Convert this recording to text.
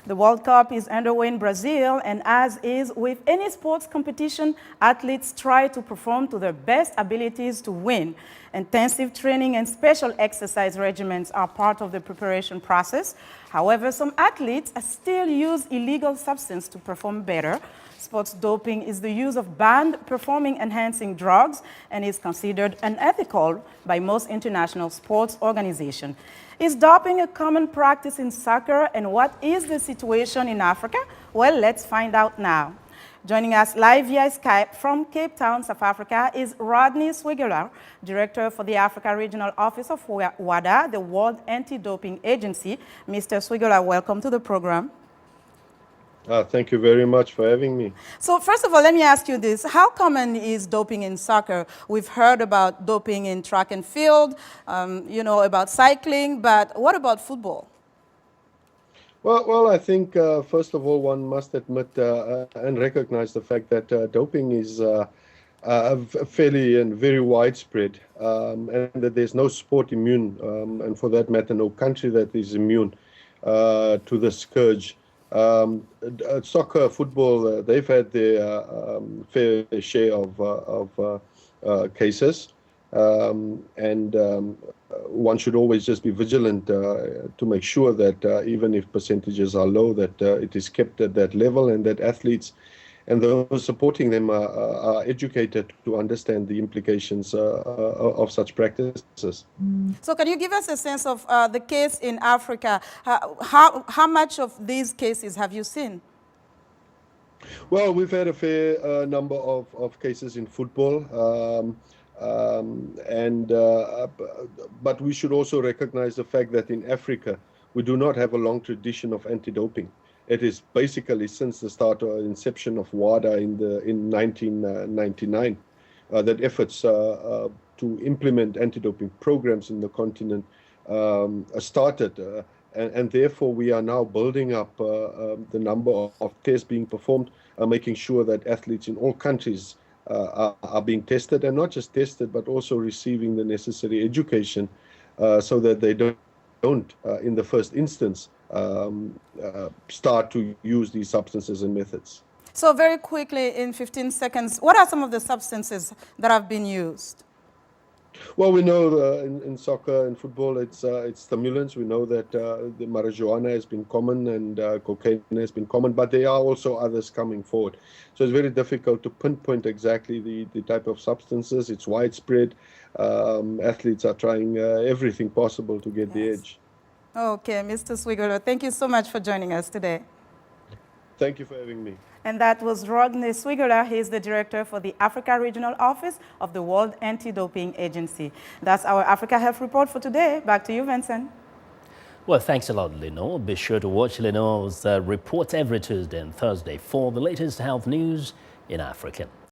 The World Cup is underway in Brazil, and as is with any sports competition, athletes try to perform to their best abilities to win. Intensive training and special exercise regimens are part of the preparation process. However, some athletes still use illegal substances to perform better. Sports doping is the use of banned performing-enhancing drugs and is considered unethical by most international sports organizations. Is doping a common practice in soccer, and what is the situation in Africa? Well, let's find out now. Joining us live via Skype from Cape Town, South Africa, is Rodney Swigelaar, Director for the Africa Regional Office of WADA, the World Anti-Doping Agency. Mr. Swigelaar, welcome to the program. Thank you very much for having me. So first of all, let me ask you this. How common is doping in soccer? We've heard about doping in track and field, about cycling, but what about football? Well, I think, first of all, one must admit and recognize the fact that doping is fairly and very widespread, and that there's no sport immune, and for that matter, no country that is immune to the scourge. Soccer, football, they've had their fair share of cases, and one should always just be vigilant to make sure that even if percentages are low, that it is kept at that level, and that athletes and those supporting them are educated to understand the implications of such practices. So can you give us a sense of the case in Africa? How much of these cases have you seen? Well, we've had a fair number of cases in football, but we should also recognize the fact that in Africa, we do not have a long tradition of anti-doping. It is basically since the start or inception of WADA in 1999 that efforts to implement anti-doping programs in the continent started, and therefore we are now building up the number of tests being performed, making sure that athletes in all countries are being tested, and not just tested, but also receiving the necessary education so that they don't in the first instance, start to use these substances and methods. So very quickly, in 15 seconds, what are some of the substances that have been used? Well, we know in soccer and football, it's stimulants. We know that the marijuana has been common and cocaine has been common, but there are also others coming forward. So it's very difficult to pinpoint exactly the type of substances. It's widespread. Athletes are trying everything possible to get the edge. Okay, Mr. Swigelaar, thank you so much for joining us today. Thank you for having me. And that was Rodney Swigelaar. He is the director for the Africa Regional Office of the World Anti-Doping Agency. That's our Africa Health Report for today. Back to you, Vincent. Well, thanks a lot, Linord. Be sure to watch Linord's report every Tuesday and Thursday for the latest health news in Africa.